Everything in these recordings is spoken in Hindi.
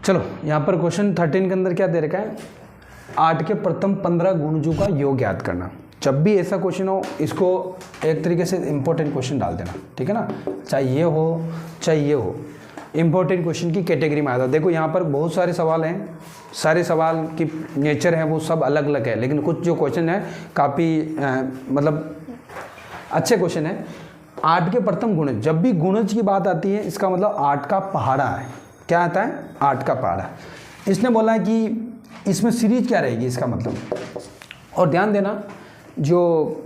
चलो यहाँ पर क्वेश्चन 13 के अंदर क्या दे रखा है, 8 के प्रथम 15 गुणजों का योग ज्ञात करना। जब भी ऐसा क्वेश्चन हो इसको एक तरीके से इंपॉर्टेंट क्वेश्चन डाल देना, ठीक है ना, चाहे ये हो चाहे ये हो, इंपॉर्टेंट क्वेश्चन की कैटेगरी में आता है। देखो यहाँ पर बहुत सारे सवाल हैं, सारे सवाल की नेचर है वो सब अलग अलग है, लेकिन कुछ जो क्वेश्चन है काफ़ी मतलब अच्छे क्वेश्चन है। 8 के प्रथम गुणज, जब भी गुणज की बात आती है इसका मतलब 8 का पहाड़ा है। क्या आता है? 8 का पहाड़ा। इसने बोला है कि इसमें सीरीज क्या रहेगी, इसका मतलब। और ध्यान देना, जो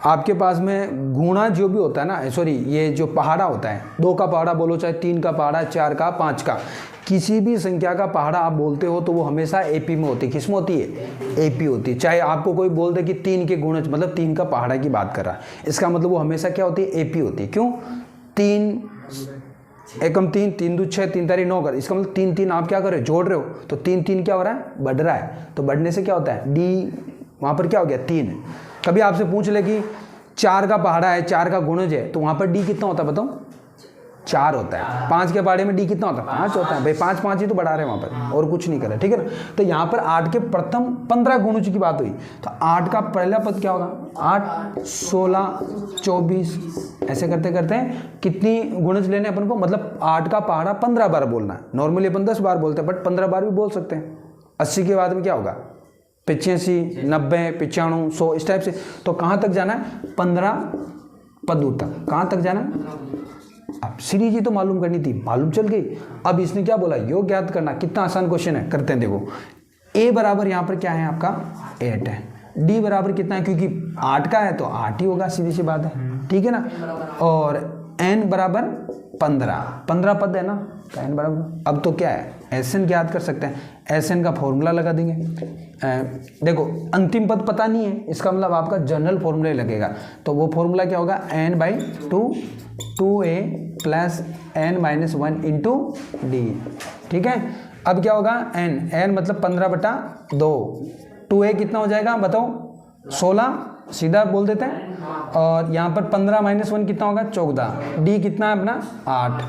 आपके पास में गुणा जो भी होता है ना, सॉरी ये जो पहाड़ा होता है, 2 का पहाड़ा बोलो, चाहे 3 का पहाड़ा, 4 का, 5 का, किसी भी संख्या का पहाड़ा आप बोलते हो तो वो हमेशा एपी में होती है। किस में होती है? एपी होती है। चाहे आपको कोई बोल दे कि 3 के गुणज, मतलब 3 का पहाड़ा की बात कर रहा है, इसका मतलब वो हमेशा क्या होती है? एपी होती है। क्यों? 3 एकम 3, 3 दूनी 6, 3 तारी 9 कर, इसका मतलब 3 3 आप क्या कर रहे हो? जोड़ रहे हो, तो 3 3 क्या हो रहा है? बढ़ रहा है। तो बढ़ने से क्या होता है? डी वहाँ पर क्या हो गया? 3। कभी आपसे पूछ ले कि 4 का पहाड़ा है, 4 का गुणज है, तो वहाँ पर डी कितना होता है बताओ? 4 होता है। 5 के पहाड़े में डी कितना होता है? 5 होता है। भाई 5 5 ही तो बढ़ा रहे हैं वहाँ पर, और कुछ नहीं कर रहे, ठीक है ना। तो यहाँ पर 8 के प्रथम 15 गुणज की बात हुई, तो 8 का पहला पद क्या होगा? 8 16 24, ऐसे करते करते कितनी गुणज लेने अपन को, मतलब 8 का पहाड़ा 15 बार बोलना है। नॉर्मली अपन 10 बार बोलते हैं, बट 15 बार भी बोल सकते हैं। 80 के बाद में क्या होगा? 85 90 95 100, इस टाइप से। तो कहाँ तक जाना है? 15 पदों तक। कहाँ तक जाना है? अब सीरीज ही तो मालूम करनी थी, मालूम चल गई। अब इसने क्या बोला? योग ज्ञात करना। कितना आसान क्वेश्चन है, करते हैं। देखो a बराबर यहाँ पर क्या है आपका? 8 है। d बराबर कितना है? क्योंकि 8 का है तो 8 ही होगा, सीधी सी बात है, ठीक है ना। और n बराबर 15 पद है ना, तो n बराबर, अब तो क्या है? Sn ज्ञात कर सकते हैं। Sn का फॉर्मूला लगा देंगे। देखो अंतिम पद पता नहीं है, इसका मतलब आपका जनरल फॉर्मूला लगेगा। तो वो फॉर्मूला क्या होगा? n/2 2a plus n-1 into D, ठीक है। अब क्या होगा? n मतलब 15/2, 2a कितना हो जाएगा बताओ? 16, सीधा बोल देते हैं। और यहाँ पर 15 - 1 कितना होगा? 14। डी कितना है अपना? 8।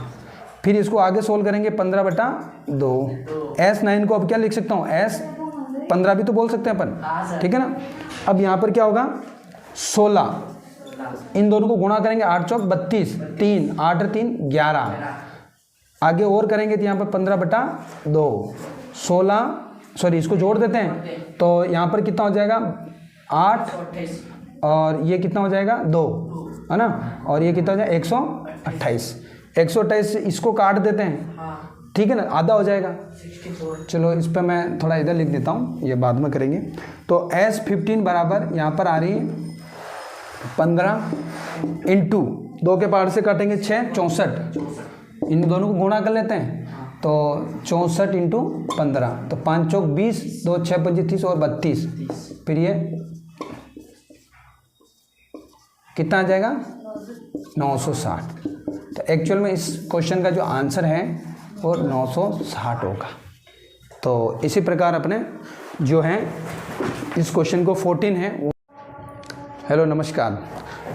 फिर इसको आगे सोल्व करेंगे 15/2। S9 को अब क्या लिख सकता हूँ? S15 भी तो बोल सकते हैं अपन, ठीक है ना। अब यहाँ पर क्या होगा? 16, इन दोनों को गुणा करेंगे, 8 चौक 32, 3 8 3 11, आगे और करेंगे तो यहाँ पर 15/2 16, सॉरी इसको जोड़ देते हैं, तो यहाँ पर कितना हो जाएगा? 8, और ये कितना हो जाएगा? 2, है ना। और ये कितना हो जाएगा? 128। 128 इसको काट देते हैं, ठीक है ना, आधा हो जाएगा। चलो इस पर मैं थोड़ा इधर लिख देता हूँ, ये बाद में करेंगे। तो S15 बराबर यहाँ पर आ रही है 15 इंटू 2 के पार से काटेंगे 6, 64। इन दोनों को गुणा कर लेते हैं, तो 64 इंटू 15, तो 5 चौक 20, 2 6 25 और 32। फिर ये कितना आ जाएगा? 960। तो एक्चुअल में इस क्वेश्चन का जो आंसर है वो 960 होगा। तो इसी प्रकार अपने जो है इस क्वेश्चन को 14 है वो। हेलो नमस्कार।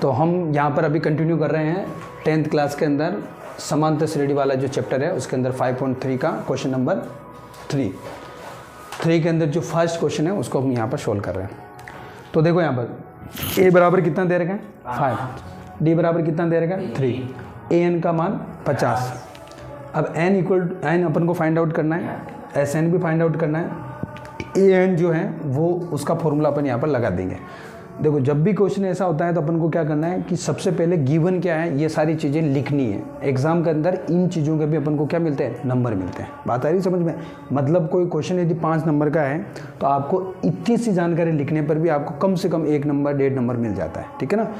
तो हम यहाँ पर अभी कंटिन्यू कर रहे हैं 10th क्लास के अंदर समांतर श्रेणी वाला जो चैप्टर है उसके अंदर 5.3 का क्वेश्चन नंबर 3 के अंदर जो फर्स्ट क्वेश्चन है उसको हम यहाँ पर सोल्व कर रहे हैं। तो देखो यहाँ पर a बराबर कितना दे रखा है? 5। d बराबर कितना दे रखा है? 3। an का मान 50। अब n अपन को फाइंड आउट करना है, Sn भी फाइंड आउट करना है। an जो है वो उसका फॉर्मूला अपन यहाँ पर लगा देंगे। देखो जब भी क्वेश्चन ऐसा होता है तो अपन को क्या करना है कि सबसे पहले गिवन क्या है ये सारी चीज़ें लिखनी है। एग्जाम के अंदर इन चीज़ों के भी अपन को क्या मिलते हैं? नंबर मिलते हैं। बात आ रही समझ में? मतलब कोई क्वेश्चन यदि 5 नंबर का है तो आपको इतनी सी जानकारी लिखने पर भी आपको कम से कम 1 नंबर 1.5 नंबर मिल जाता है, ठीक है ना।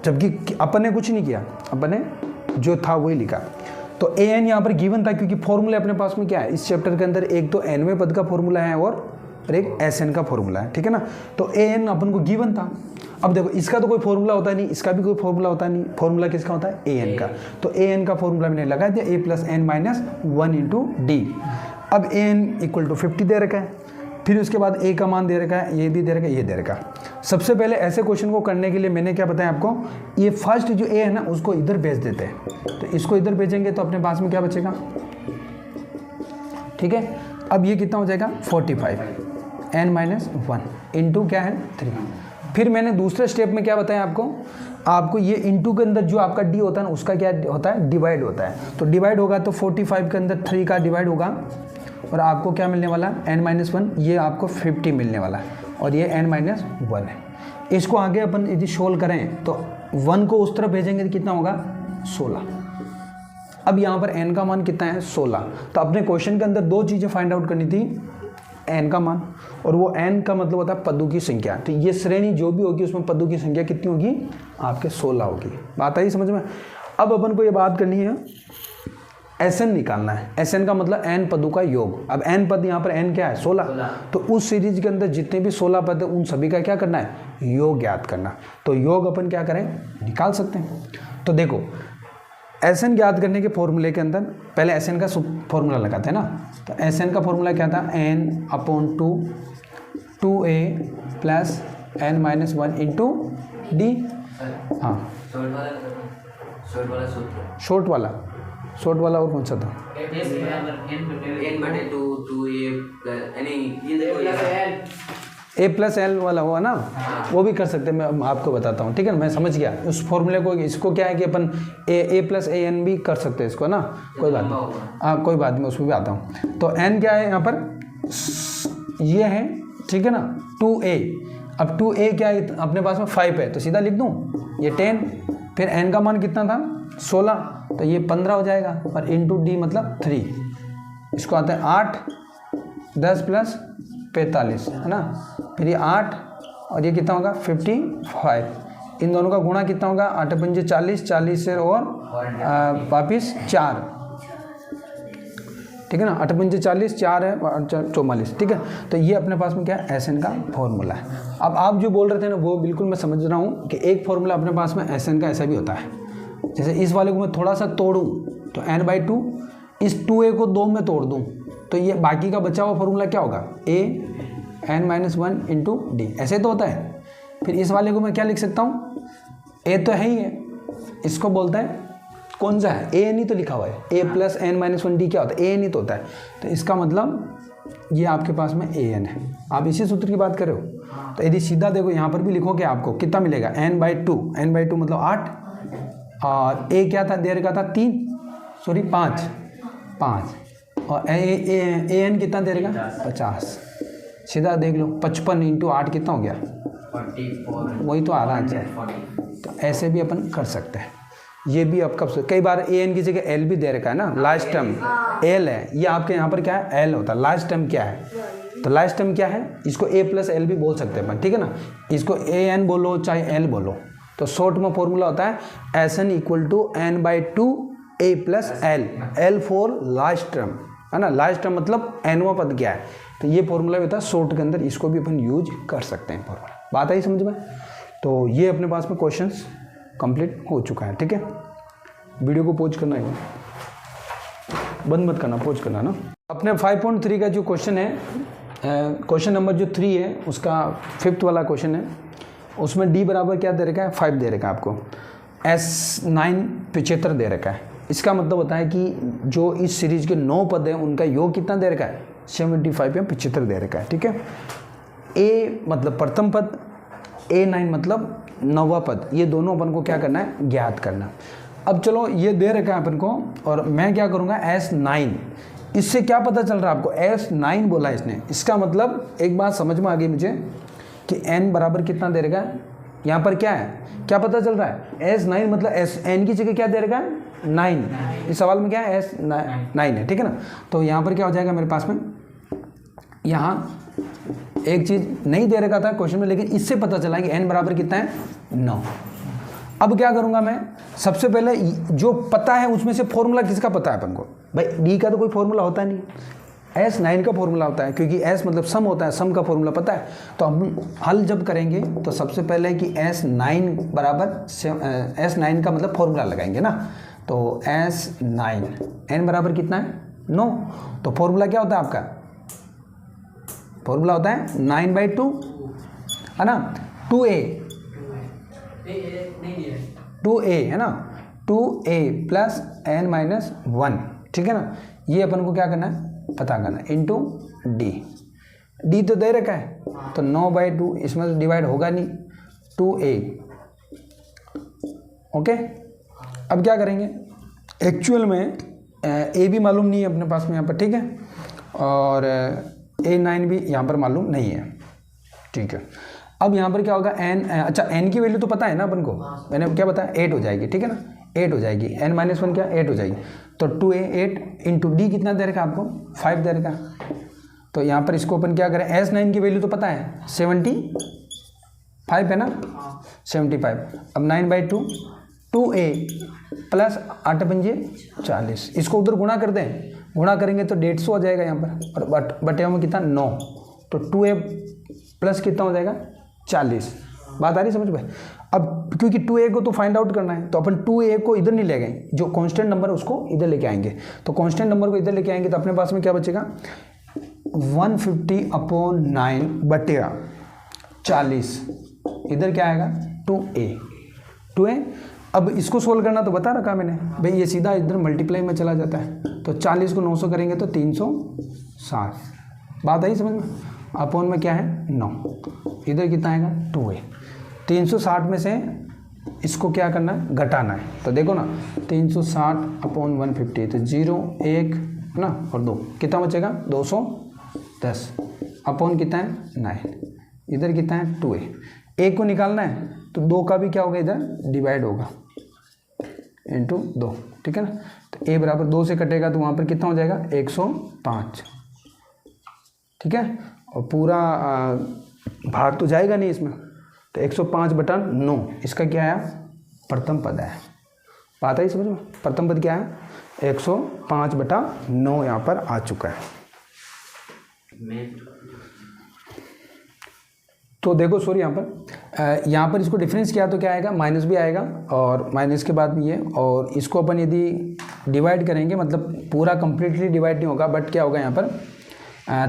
जबकि अपन ने कुछ नहीं किया, अपन ने जो था वही लिखा। तो an यहाँ पर गिवन था क्योंकि फॉर्मूला अपने पास में क्या है इस चैप्टर के अंदर? एक तो nवें पद का फॉर्मूला है और एक Sn का फॉर्मूला है, ठीक है ना। तो an अपन को गिवन था। अब देखो इसका तो कोई फॉर्मूला होता नहीं, इसका भी कोई फॉर्मूला होता नहीं। फॉर्मूला किसका होता है? an का। तो an का फॉर्मूला मैंने लगा दिया a + n-1 इंटू डी। अब an = 50 दे रखा है, फिर उसके बाद a का मान दे रखा है, ये भी दे रखा है, ये दे रखा है। सबसे पहले ऐसे क्वेश्चन को करने के लिए मैंने क्या बताया आपको, ये फर्स्ट जो a है ना उसको इधर भेज देते हैं। तो इसको इधर भेजेंगे तो अपने पास में क्या बचेगा? ठीक है। अब ये कितना हो जाएगा 45 n-1 इंटू क्या है 3। फिर मैंने दूसरे स्टेप में क्या बताया आपको ये इंटू के अंदर जो आपका डी होता है ना उसका क्या होता है डिवाइड होता है। तो डिवाइड होगा तो 45 के अंदर 3 का डिवाइड होगा और आपको क्या मिलने वाला n-1, ये आपको 50 मिलने वाला है और ये n-1 है। इसको आगे अपन यदि सोल्व करें तो 1 को उस तरफ भेजेंगे तो कितना होगा 16। अब यहाँ पर n का मान कितना है 16। तो अपने क्वेश्चन के अंदर दो चीज़ें फाइंड आउट करनी थी, n का मान और वो n का मतलब होता है पदों की संख्या। तो ये श्रेणी जो भी होगी उसमें पदों की संख्या कितनी होगी आपके 16 होगी। बात आई समझ में। अब अपन को ये बात करनी है Sn निकालना है। Sn का मतलब n पदों का योग। अब n पद यहाँ पर n क्या है 16। तो उस सीरीज के अंदर जितने भी 16 पद है उन सभी का क्या करना है योग ज्ञात करना। तो योग अपन क्या करें निकाल सकते हैं। तो देखो Sn ज्ञात करने के फॉर्मूले के अंदर पहले Sn का फॉर्मूला लगाते हैं ना। तो Sn का फॉर्मूला क्या था n/2 2a plus n-1 into D. हाँ शॉर्ट वाला और कौन सा था a प्लस एल वाला हुआ ना। वो भी कर सकते हैं, मैं आपको बताता हूँ, ठीक है ना। मैं समझ गया उस फॉर्मूले को। इसको क्या है कि अपन a प्लस an भी कर सकते हैं इसको ना, कोई बात नहीं। हाँ कोई बात नहीं, उसमें भी आता हूँ। तो n क्या है यहाँ पर ये है, ठीक है ना 2a। अब 2a क्या है अपने पास में 5 है तो सीधा लिख दूँ ये 10। फिर n का मान कितना था 16 तो ये 15 हो जाएगा और इंटू डी मतलब 3। इसको आता है 8 10 प्लस 45 है ना। फिर ये 8 और ये कितना होगा 55। इन दोनों का गुणा कितना होगा 8 पंजे 40, 40 से और वापिस 4, ठीक है ना। 8 पंजे 40, 4 है 44, ठीक है। तो ये अपने पास में क्या है Sn का फॉर्मूला है। अब आप जो बोल रहे थे ना वो बिल्कुल मैं समझ रहा हूँ कि एक फॉर्मूला अपने पास में Sn का ऐसा भी होता है। जैसे इस वाले को मैं थोड़ा सा तोड़ूँ तो n/2, इस 2a को 2 में तोड़ दूँ तो ये बाकी का बचा हुआ फॉर्मूला क्या होगा a n-1 इंटू डी। ऐसे तो होता है। फिर इस वाले को मैं क्या लिख सकता हूँ a तो है ही है, इसको बोलता है कौन सा है a नहीं तो लिखा हुआ है a प्लस n-1 डी क्या होता है a नहीं तो होता है। तो इसका मतलब ये आपके पास में an है। आप इसी सूत्र की बात कर रहे हो। तो यदि सीधा देखो यहाँ पर भी लिखोगे आपको कितना मिलेगा n/2 मतलब 8 और a क्या था दे रखा था 5 और an कितना दे रहेगा 50। सीधा देख लो 55 इंटू 8 कितना हो गया 44। वही तो आ रहा है। तो ऐसे भी अपन कर सकते हैं। ये भी आपका कई बार an की जगह l भी दे रखा है ना, लास्ट टर्म l है। ये आपके यहाँ पर क्या है l होता है। लास्ट टर्म क्या है तो लास्ट टर्म क्या है इसको a प्लस एल भी बोल सकते हैं अपन, ठीक है ना। इसको an बोलो चाहे l बोलो। तो शॉर्ट में फॉर्मूला होता है Sn = n/2 a plus l for last term है ना। लास्ट टर्म मतलब nवां पद क्या है। तो ये फॉर्मूला भी होता है शॉर्ट के अंदर, इसको भी अपन यूज कर सकते हैं फॉर्मूला। बात आई समझ में। तो ये अपने पास में क्वेश्चंस कंप्लीट हो चुका है, ठीक है। वीडियो को पॉज करना है, बंद मत करना, पॉज करना ना। अपने 5.3 का जो क्वेश्चन है, क्वेश्चन नंबर जो 3 है उसका 5th वाला क्वेश्चन है। उसमें डी बराबर क्या दे रखा है 5 दे रखा है आपको। S9 75 दे रखा है। इसका मतलब होता है कि जो इस सीरीज के 9 पद हैं उनका योग कितना दे रखा है 75 या 75 दे रखा है, ठीक है। A मतलब प्रथम पद, A9 मतलब 9वां पद। ये दोनों अपन को क्या करना है ज्ञात करना। अब चलो ये दे रखा है अपन को और मैं क्या करूँगा S9। इससे क्या पता चल रहा है आपको S9 बोला इसने। इसका मतलब एक बात समझ में आ गई मुझे कि n बराबर कितना दे रखा है। यहाँ पर क्या है क्या पता चल रहा है S9 मतलब n की जगह क्या दे रखा है 9। इस सवाल में क्या है S9 है, ठीक है ना। तो यहाँ पर क्या हो जाएगा मेरे पास में, यहाँ एक चीज़ नहीं दे रखा था क्वेश्चन में लेकिन इससे पता चला कि n बराबर कितना है 9। अब क्या करूँगा मैं, सबसे पहले जो पता है उसमें से फॉर्मूला किसका पता है अपन को। भाई डी का तो कोई फॉर्मूला होता नहीं, S9 का फॉर्मूला होता है क्योंकि S मतलब सम होता है, सम का फॉर्मूला पता है। तो हम हल जब करेंगे तो सबसे पहले कि S9 बराबर S9 का मतलब फॉर्मूला लगाएंगे ना। तो S9 n बराबर कितना है 9। तो फॉर्मूला क्या होता है आपका, फॉर्मूला होता है 9/2 है ना। 2a है ना, 2a प्लस n-1, ठीक है ना। ये अपन को क्या करना है, पता करना है, इंटू डी। डी तो दे रखा है तो 9/2, इसमें तो डिवाइड होगा नहीं, 2a। ओके, अब क्या करेंगे, एक्चुअल में a भी मालूम नहीं है अपने पास में यहाँ पर, ठीक है, और a9 भी यहाँ पर मालूम नहीं है, ठीक है। अब यहाँ पर क्या होगा, n, अच्छा n की वैल्यू तो पता है ना अपन को, मैंने क्या बताया, 8 हो जाएगी, ठीक है ना, 8 हो जाएगी, n-1 क्या 8 हो जाएगी, तो 2a 8 इंटू डी कितना दे रखा आपको, 5 दे रखा। तो यहाँ पर इसको अपन क्या करें, S9 की वैल्यू तो पता है 75 है ना, 75। अब 9/2, 2a प्लस 8 पंजे 40, इसको उधर गुणा कर दें, गुणा करेंगे तो 150 आ जाएगा यहाँ पर, और बटे में कितना 9, तो 2a प्लस कितना हो जाएगा 40। बात आ रही समझ में। अब क्योंकि 2a को तो फाइंड आउट करना है तो अपन 2a को इधर नहीं ले गए, जो कांस्टेंट नंबर है उसको इधर लेके आएंगे, तो कांस्टेंट नंबर को इधर लेके आएंगे तो अपने पास में क्या बचेगा, 150/9 बटे 40, इधर क्या आएगा 2a। अब इसको सोल्व करना तो बता रखा मैंने भाई, ये सीधा इधर मल्टीप्लाई में चला जाता है, तो 40 को 900 करेंगे तो 360। बात आई समझ में, अपॉन में क्या है 9, इधर कितना आएगा 2a। 360 में से इसको क्या करना है, घटाना है, तो देखो ना 360/150, तो 0 1 ना और 2 कितना बचेगा 210, अपॉन कितना है 9, इधर कितना है 2a। एक को निकालना है तो 2 का भी क्या होगा, इधर डिवाइड होगा इंटू 2, ठीक है ना, तो a बराबर 2 से कटेगा तो वहाँ पर कितना हो जाएगा 105, ठीक है, और पूरा भाग तो जाएगा नहीं इसमें, तो 105/9 इसका क्या आया, प्रथम पद है। बात आई समझ में, प्रथम पद क्या है 105/9 यहाँ पर आ चुका है। तो देखो सॉरी यहाँ पर इसको डिफरेंस किया तो क्या आएगा, माइनस भी आएगा, और माइनस के बाद भी ये, और इसको अपन यदि डिवाइड करेंगे, मतलब पूरा कंप्लीटली डिवाइड नहीं होगा, बट क्या होगा यहाँ पर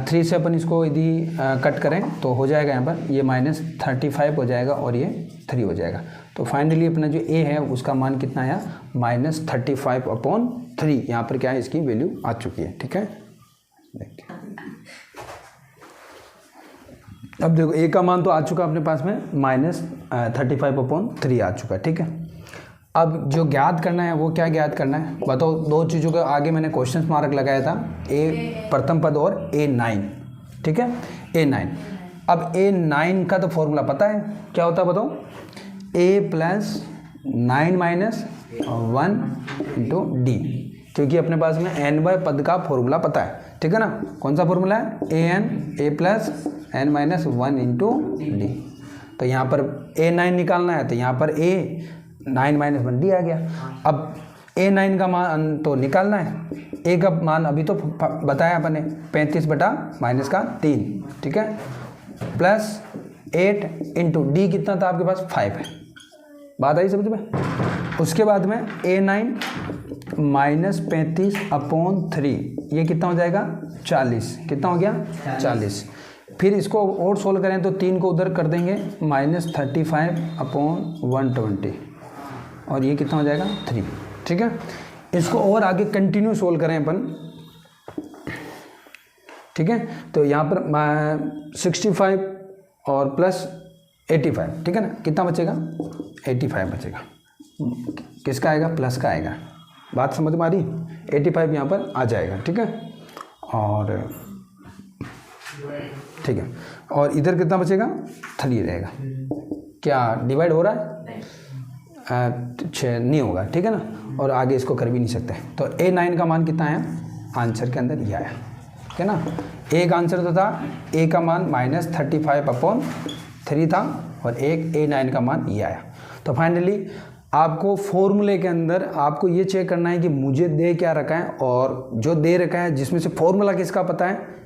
3 से अपन इसको यदि कट करें तो हो जाएगा यहाँ पर ये -35 हो जाएगा और ये 3 हो जाएगा। तो फाइनली अपना जो a है उसका मान कितना आया, -35/3, यहाँ पर क्या है इसकी वैल्यू आ चुकी है, ठीक है। देखिए अब देखो a का मान तो आ चुका अपने पास में, -35/3 आ चुका है, ठीक है। अब जो ज्ञात करना है वो क्या ज्ञात करना है बताओ, दो चीज़ों के आगे मैंने क्वेश्चन मार्क लगाया था, a प्रथम पद और a9, ठीक है, a9। अब a9 का तो फॉर्मूला पता है, क्या होता है बताओ, a + 9 - 1 इंटू डी, क्योंकि अपने पास में n पद का फॉर्मूला पता है, ठीक है ना। कौन सा फॉर्मूला है, a + n - 1 इंटू डी। तो यहाँ पर a9 निकालना है तो यहाँ पर a9 - 1 डी आ गया। अब a9 का मान तो निकालना है, a का मान अभी तो बताया अपने 35/-3, ठीक है, प्लस 8 इंटू डी कितना था आपके पास 5 है। बात आई समझ में। उसके बाद में a9 - 35/3 ये कितना हो जाएगा 40, कितना हो गया 40। फिर इसको और सोल्व करें तो 3 को उधर कर देंगे -35/120 और ये कितना हो जाएगा 3, ठीक है। इसको और आगे कंटिन्यू सोल्व करें अपन, ठीक है। तो यहाँ पर 65 और प्लस 85, ठीक है ना, कितना बचेगा 85 बचेगा। किसका आएगा, प्लस का आएगा। बात समझ में आ रही, 85 यहाँ पर आ जाएगा, ठीक है। और ठीक है, और इधर कितना बचेगा 3 रहेगा। क्या डिवाइड हो रहा है, 6 नहीं होगा, ठीक है ना, और आगे इसको कर भी नहीं सकते। तो a9 का मान कितना आया, आंसर के अंदर ये आया, ठीक है ना। एक आंसर तो था a का मान -35/3 था और एक a9 का मान ये आया। तो फाइनली आपको फॉर्मूले के अंदर आपको ये चेक करना है कि मुझे दे क्या रखा है, और जो दे रखा है जिसमें से फॉर्मूला किसका पता है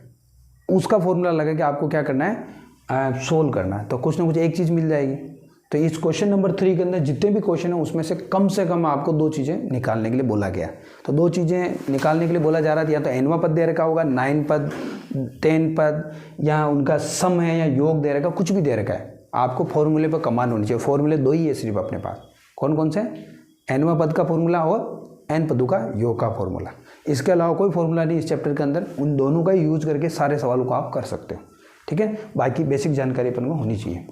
उसका फॉर्मूला लगा के आपको क्या करना है, सोल्व करना है। तो कुछ ना कुछ एक चीज़ मिल जाएगी। तो इस क्वेश्चन नंबर 3 के अंदर जितने भी क्वेश्चन हैं उसमें से कम आपको 2 चीज़ें निकालने के लिए बोला गया। तो 2 चीज़ें निकालने के लिए बोला जा रहा था, या तो nवां पद दे रखा होगा, 9 पद 10 पद, या उनका सम है या योग दे रखा, कुछ भी दे रखा है। आपको फॉर्मूले पर कमांड होनी चाहिए। फॉर्मूले 2 ही है सिर्फ अपने पास, कौन कौन से, nवां पद का फॉर्मूला और n पदों का योग का फॉर्मूला। इसके अलावा कोई फॉर्मूला नहीं इस चैप्टर के अंदर, उन दोनों का यूज़ करके सारे सवालों को आप कर सकते हो। ठीक है, बाकी बेसिक जानकारी अपन को होनी चाहिए।